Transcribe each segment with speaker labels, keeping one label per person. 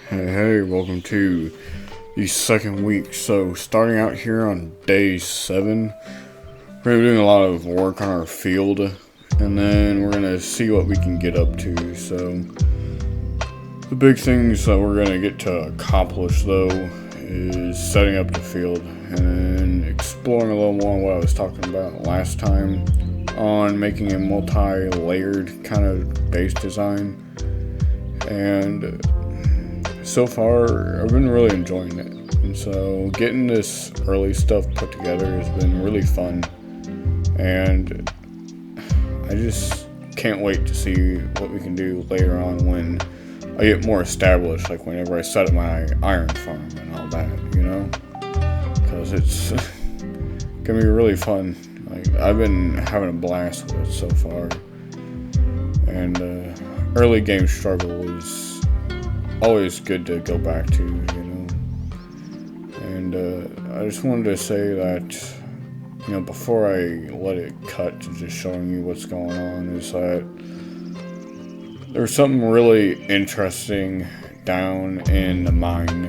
Speaker 1: Hey, welcome to the second week. So, starting out here on day 7, we're going to be doing a lot of work on our field, and then we're going to see what we can get up to. So, the big things that we're going to get to accomplish, though, is setting up the field and then exploring a little more on what I was talking about last time on making a multi-layered kind of base design. And so far, I've been really enjoying it, and so getting this early stuff put together has been really fun, and I just can't wait to see what we can do later on when I get more established, like whenever I set up my iron farm and all that, because it's gonna be really fun. Like, I've been having a blast with it so far, and early game struggle is always good to go back to, and I just wanted to say that, before I let it cut to just showing you what's going on, is that there's something really interesting down in the mine,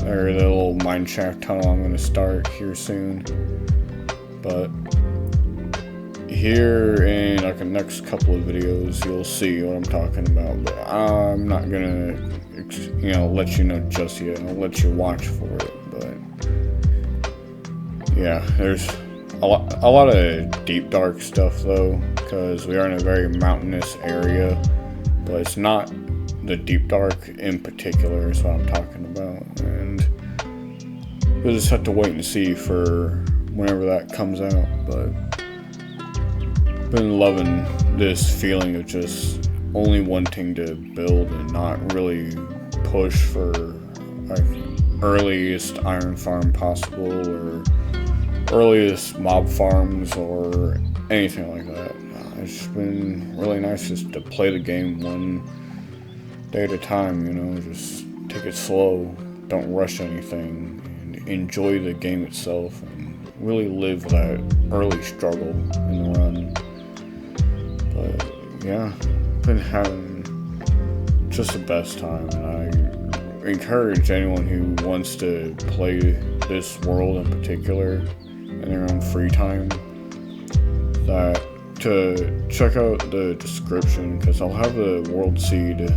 Speaker 1: or the little mine shaft tunnel I'm going to start here soon. But here in like the next couple of videos, you'll see what I'm talking about, but I'm not gonna let you know just yet. I'll let you watch for it. But yeah, there's a lot of deep dark stuff though, because we are in a very mountainous area, but it's not the deep dark in particular is what I'm talking about, and we'll just have to wait and see for whenever that comes out. But been loving this feeling of just only wanting to build and not really push for like earliest iron farm possible or earliest mob farms or anything like that. It's been really nice just to play the game one day at a time, just take it slow, don't rush anything, and enjoy the game itself and really live that early struggle in the run. But yeah, been having just the best time, and I encourage anyone who wants to play this world in particular in their own free time that to check out the description, because I'll have the world seed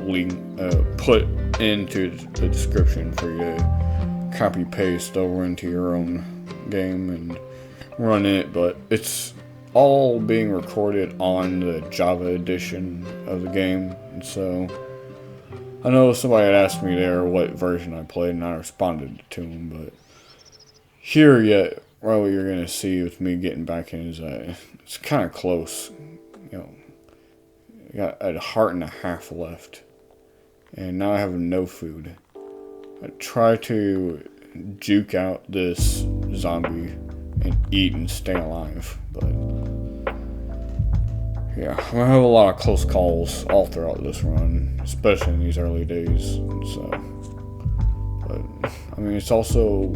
Speaker 1: link put into the description for you to copy paste over into your own game and run it. But it's all being recorded on the Java edition of the game, and so I know somebody had asked me there what version I played, and I responded to them, but here yet, what you're going to see with me getting back in is that it's kind of close. I got a heart and a half left, and now I have no food. I try to juke out this zombie and eat and stay alive, but yeah, I'm gonna have a lot of close calls all throughout this run, especially in these early days. So, but I mean, it's also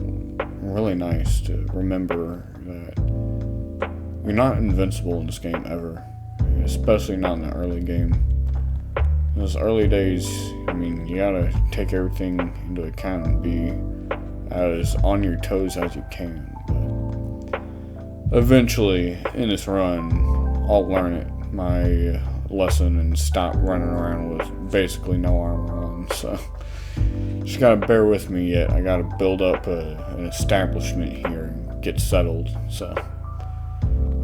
Speaker 1: really nice to remember that you're not invincible in this game ever, especially not in the early game. In those early days, I mean, you gotta take everything into account and be as on your toes as you can. But eventually, in this run, I'll learn it, my lesson, and stop running around with basically no armor on. So just gotta bear with me yet. I gotta build up an establishment here and get settled. So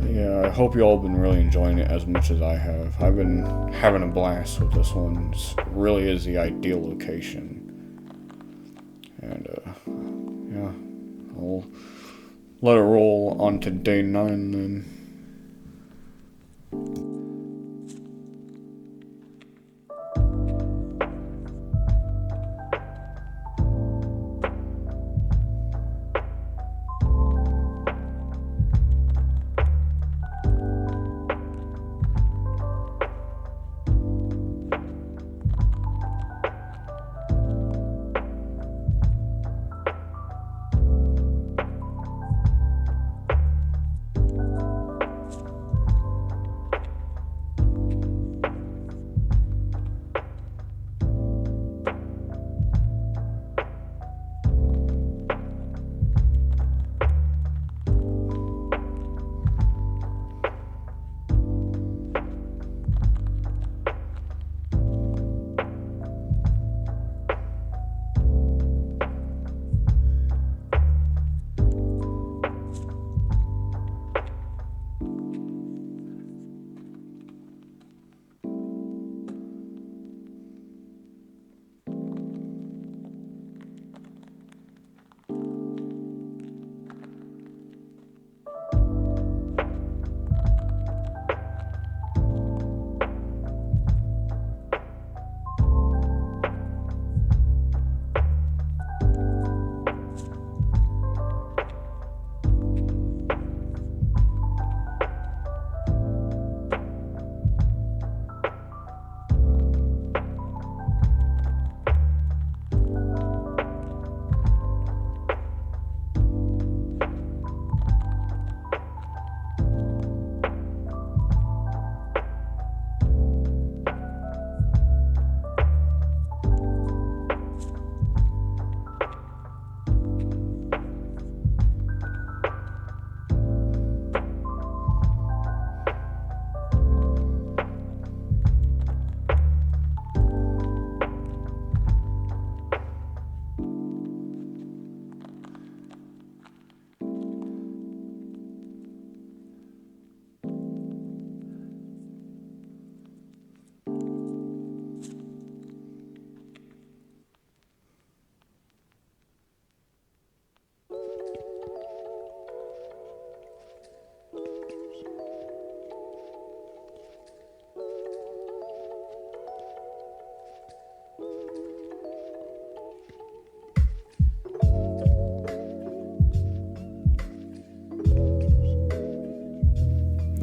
Speaker 1: yeah, I hope you all have been really enjoying it as much as I have. I've been having a blast with this one. It really is the ideal location. And yeah, I'll let it roll on to day 9 then.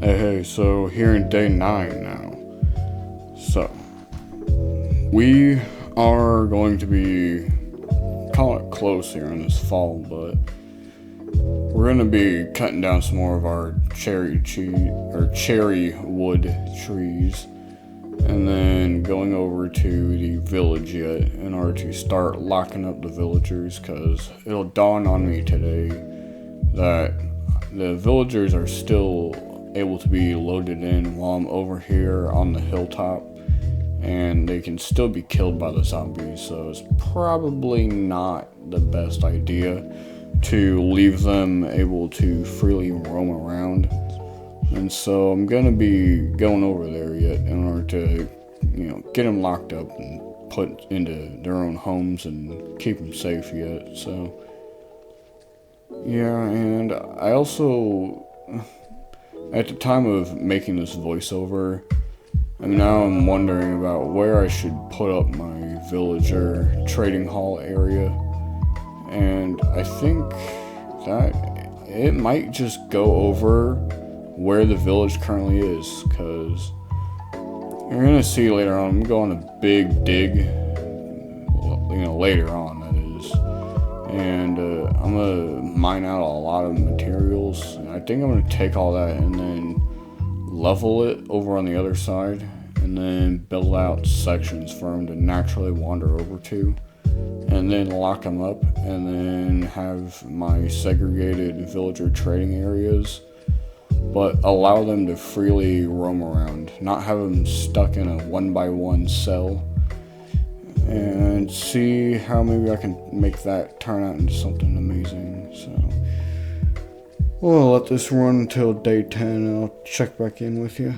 Speaker 1: Hey, so here in day 9 now. So, we are going to be, call it close here in this fall, but we're going to be cutting down some more of our cherry wood trees, and then going over to the village yet in order to start locking up the villagers, because it'll dawn on me today that the villagers are still able to be loaded in while I'm over here on the hilltop, and they can still be killed by the zombies, so it's probably not the best idea to leave them able to freely roam around. And so I'm gonna be going over there yet in order to, get them locked up and put into their own homes and keep them safe yet. So yeah, and I also, at the time of making this voiceover, and now I'm wondering about where I should put up my villager trading hall area. And I think that it might just go over where the village currently is, because you're going to see later on, I'm going a big dig, later on that is. And I'm going to mine out a lot of materials. And I think I'm going to take all that and then level it over on the other side, and then build out sections for them to naturally wander over to, and then lock them up, and then have my segregated villager trading areas, but allow them to freely roam around, not have them stuck in a 1x1 cell, and see how maybe I can make that turn out into something amazing. So we'll let this run until day 10, and I'll check back in with you.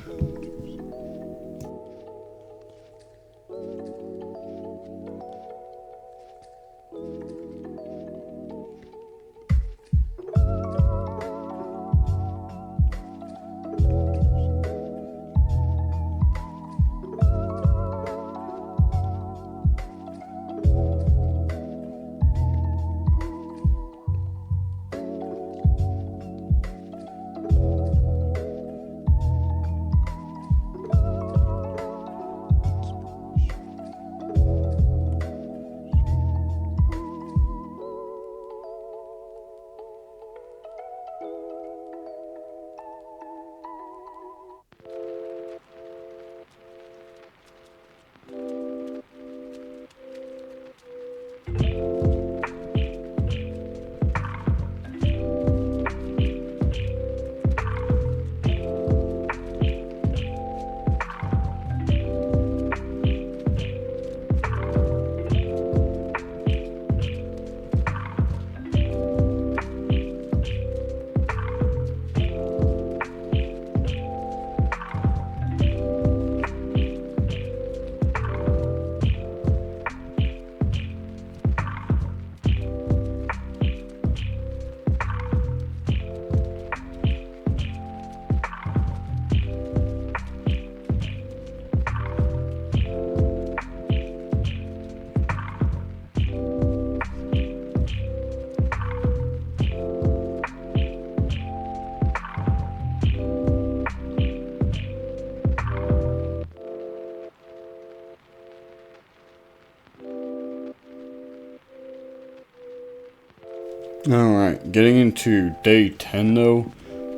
Speaker 1: Alright, getting into day 10 though,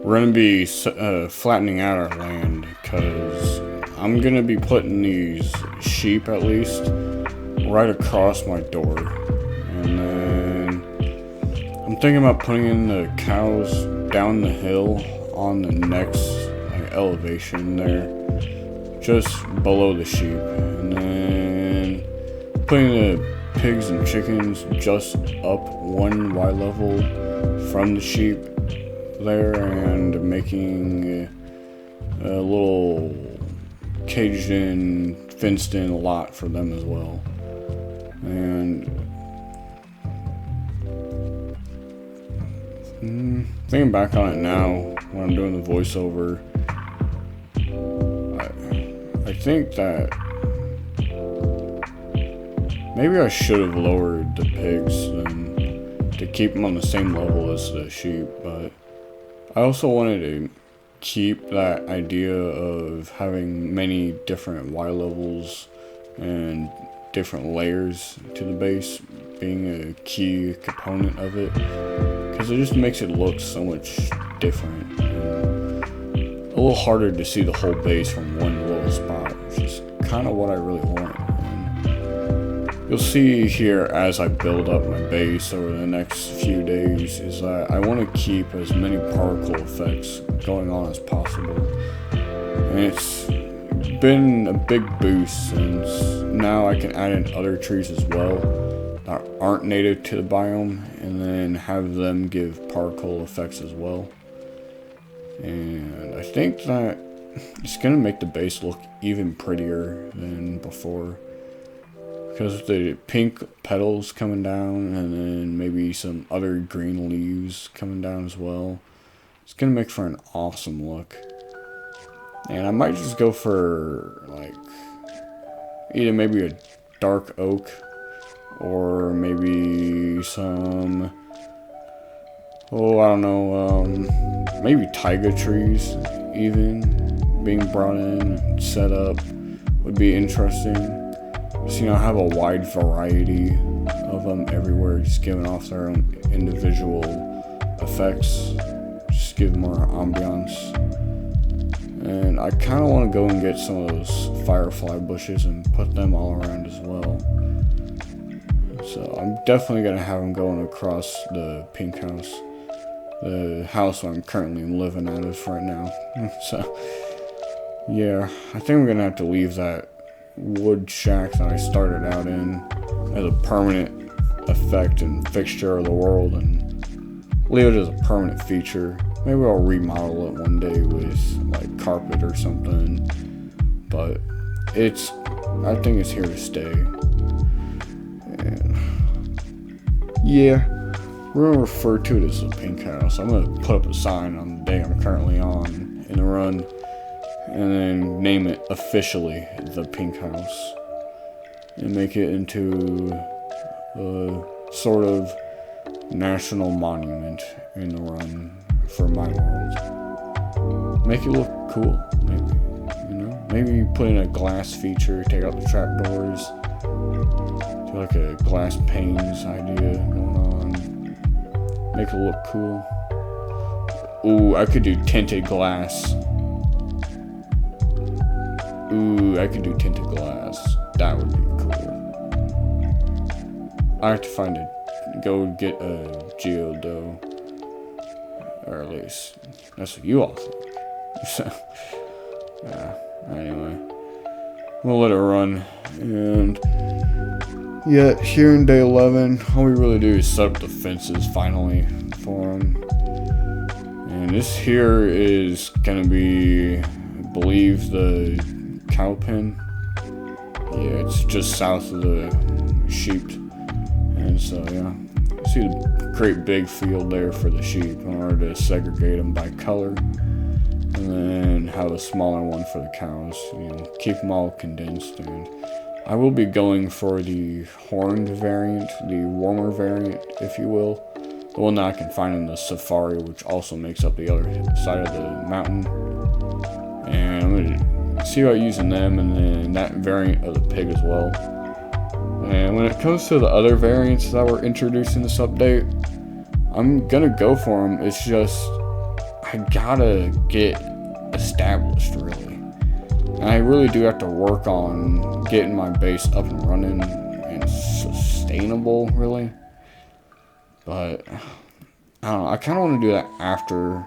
Speaker 1: we're going to be flattening out our land, because I'm going to be putting these sheep at least right across my door. And then I'm thinking about putting in the cows down the hill on the next elevation there, just below the sheep. And then putting the pigs and chickens just up one Y level from the sheep there, and making a little caged in, fenced in lot for them as well. And thinking back on it now, when I'm doing the voiceover, I think that maybe I should have lowered the pigs to keep them on the same level as the sheep, but I also wanted to keep that idea of having many different Y levels and different layers to the base being a key component of it, because it just makes it look so much different and a little harder to see the whole base from one little spot, which is kind of what I really want. And you'll see here as I build up my base over the next few days is that I want to keep as many particle effects going on as possible, and it's been a big boost since now I can add in other trees as well that aren't native to the biome and then have them give particle effects as well. And I think that it's gonna make the base look even prettier than before, because the pink petals coming down and then maybe some other green leaves coming down as well. It's gonna make for an awesome look. And I might just go for like either maybe a dark oak or maybe some, oh, I don't know, maybe taiga trees even being brought in and set up would be interesting. Just, have a wide variety of them everywhere, just giving off their own individual effects, just give more ambiance. And I kind of want to go and get some of those firefly bushes and put them all around as well. So I'm definitely going to have them going across the pink house. The house I'm currently living out of right now. So, yeah, I think I'm going to have to leave that wood shack that I started out in as a permanent effect and fixture of the world and leave it as a permanent feature. Maybe I'll remodel it one day with like carpet or something, but I think it's here to stay. And yeah, we're gonna refer to it as the pink house. I'm gonna put up a sign on the day I'm currently on in the run and then name it officially the pink house and make it into a sort of national monument in the run for my world. Make it look cool, maybe, maybe put in a glass feature, take out the trapdoors, do like a glass panes idea going on, make it look cool. Ooh, I could do tinted glass. That would be cool. I have to go get a geodoe. Or at least, that's what you all think. So, anyway. We'll let it run. And, yeah, here in day 11, all we really do is set up the fences, finally, for them. And this here is gonna be, I believe, the cow pen. Yeah, it's just south of the sheep. And so, yeah. See the great big field there for the sheep in order to segregate them by color, and then have a smaller one for the cows, keep them all condensed. And I will be going for the horned variant, the warmer variant, if you will, the one that I can find in the safari, which also makes up the other side of the mountain. And I'm going to see about using them, and then that variant of the pig as well. And when it comes to the other variants that were introduced in this update, I'm gonna go for them. It's just, I gotta get established, really. And I really do have to work on getting my base up and running and sustainable, really. But, I don't know, I kind of want to do that after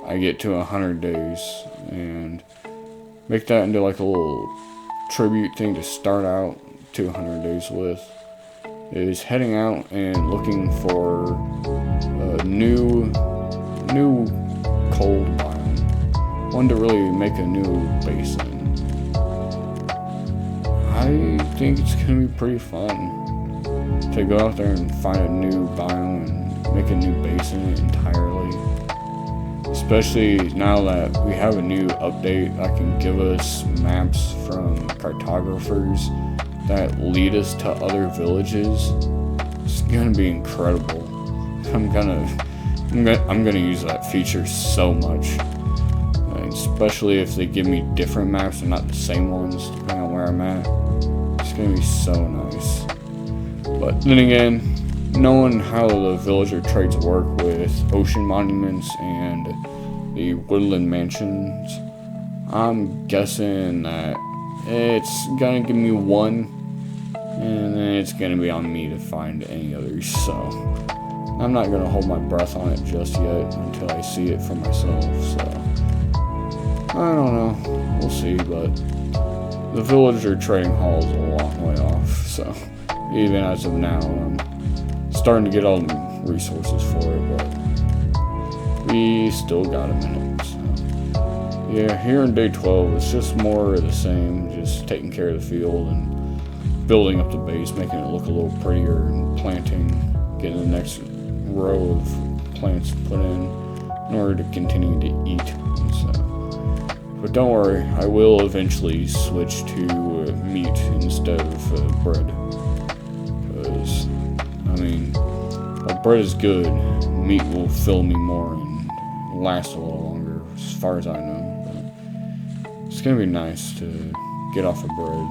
Speaker 1: I get to 100 days and make that into like a little tribute thing to start out 200 days with, is heading out and looking for a new cold biome, one to really make a new base in. I think it's gonna be pretty fun to go out there and find a new biome and make a new base in it entirely, especially now that we have a new update that can give us maps from cartographers that lead us to other villages. It's gonna be incredible. I'm gonna use that feature so much. especially if they give me different maps and not the same ones, depending on where I'm at. It's gonna be so nice. But then again, knowing how the villager trades work with ocean monuments and the woodland mansions, I'm guessing that it's gonna give me one, and then it's gonna be on me to find any others. So I'm not gonna hold my breath on it just yet until I see it for myself. So I don't know, we'll see. But the villager trading hall is a long way off. So even as of now, I'm starting to get all the resources for it, but we still got a minute. So yeah, here in day 12, it's just more of the same, just taking care of the field and building up the base, making it look a little prettier, and planting, getting the next row of plants put in order to continue to eat. So, but don't worry, I will eventually switch to meat instead of bread. Because, I mean, while bread is good, meat will fill me more and last a little longer, as far as I know. It's gonna be nice to get off of bread.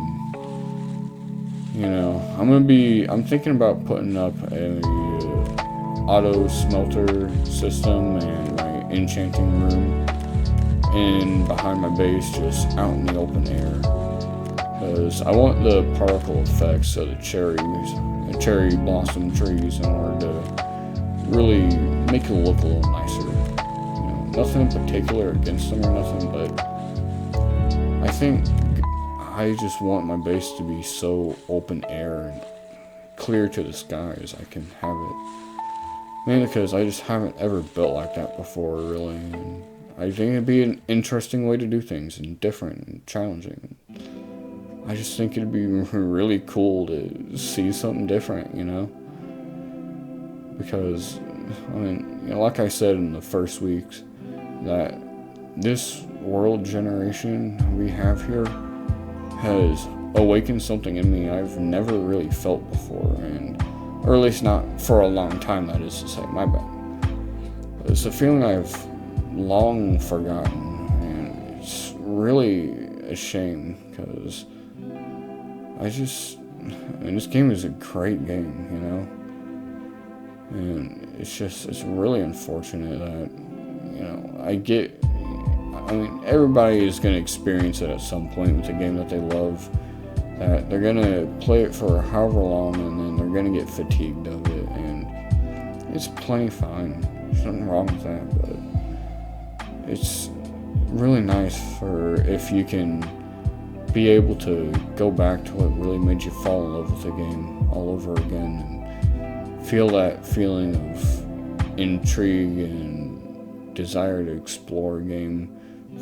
Speaker 1: You know, I'm thinking about putting up a auto smelter system and my enchanting room in behind my base, just out in the open air. Because I want the particle effects of the cherry blossom trees in order to really make it look a little nicer. You know, nothing in particular against them or nothing, but I think I just want my base to be so open air and clear to the sky as I can have it. Mainly because I just haven't ever built like that before, really. And I think it'd be an interesting way to do things, and different and challenging. I just think it'd be really cool to see something different, you know? Because, I mean, you know, like I said in the first weeks, that this world generation we have here has awakened something in me I've never really felt before, or at least not for a long time, that is to say, my bad. It's a feeling I've long forgotten, and it's really a shame, because this game is a great game, you know? And it's really unfortunate that, you know, everybody is going to experience it at some point with a game that they love, that they're going to play it for however long, and then they're going to get fatigued of it, and it's plenty fine. There's nothing wrong with that, but it's really nice for if you can be able to go back to what really made you fall in love with the game all over again, and feel that feeling of intrigue and desire to explore a game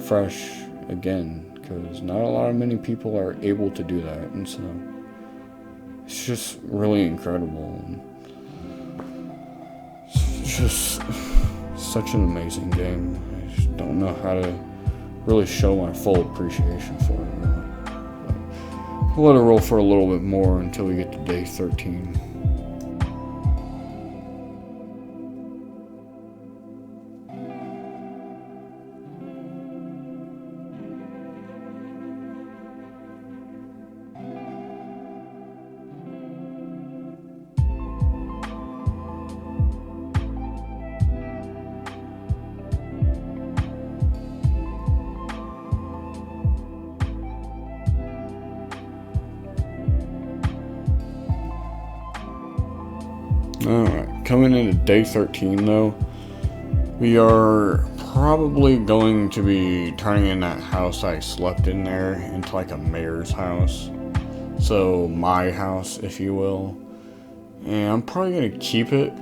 Speaker 1: fresh again, because not many people are able to do that, and so it's just really incredible. It's just such an amazing game. I just don't know how to really show my full appreciation for it, really. But we'll let it roll for a little bit more until we get to day 13. Alright, coming into day 13 though, we are probably going to be turning in that house I slept in there into like a mayor's house. So my house, if you will. And I'm probably going to keep it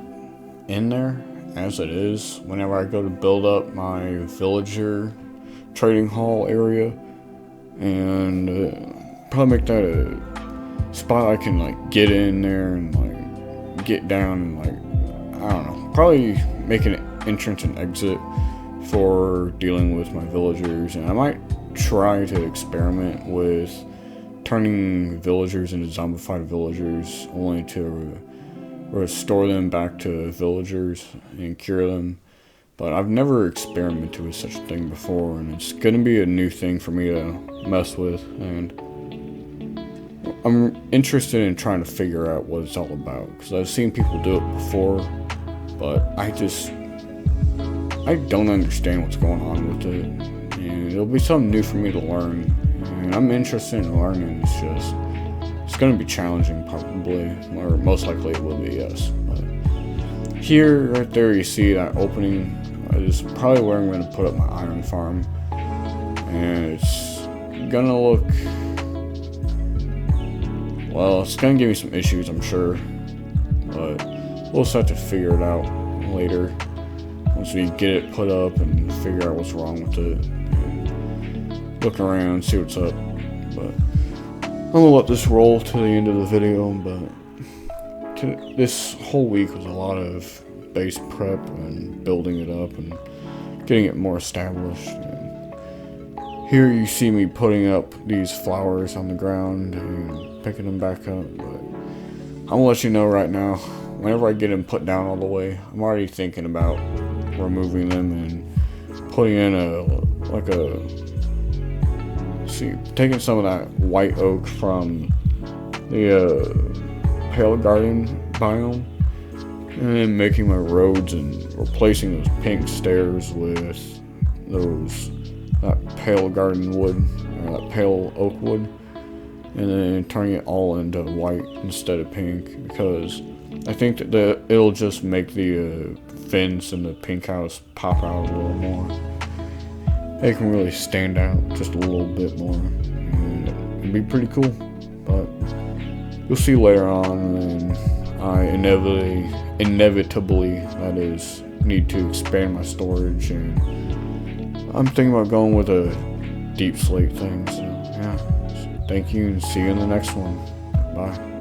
Speaker 1: in there as it is whenever I go to build up my villager trading hall area. And probably make that a spot I can like get in there and like get down and like, I don't know, probably make an entrance and exit for dealing with my villagers. And I might try to experiment with turning villagers into zombified villagers, only to restore them back to villagers and cure them but I've never experimented with such a thing before, and it's gonna be a new thing for me to mess with, and I'm interested in trying to figure out what it's all about, because I've seen people do it before, but I don't understand what's going on with it, and it'll be something new for me to learn, and I'm interested in learning. It's going to be challenging probably, or most likely it will be, yes. But here, right there, you see that opening is probably where I'm going to put up my iron farm, and it's going to look, well, it's going to give me some issues, I'm sure, but we'll just have to figure it out later once we get it put up and figure out what's wrong with it, and look around, see what's up. But I'm gonna let this roll to the end of the video, but this whole week was a lot of base prep and building it up and getting it more established. And here you see me putting up these flowers on the ground and picking them back up, but I'm gonna let you know right now, whenever I get them put down all the way, I'm already thinking about removing them and putting in taking some of that white oak from the Pale Garden biome, and then making my roads and replacing those pink stairs with that Pale Garden wood, or that Pale Oak wood, and then turning it all into white instead of pink, because I think that it'll just make the fence and the pink house pop out a little more. It can really stand out just a little bit more, and it'd be pretty cool. But you'll see later on, and I inevitably that is, need to expand my storage, and I'm thinking about going with a deep slate thing. So yeah, thank you, and see you in the next one. Bye.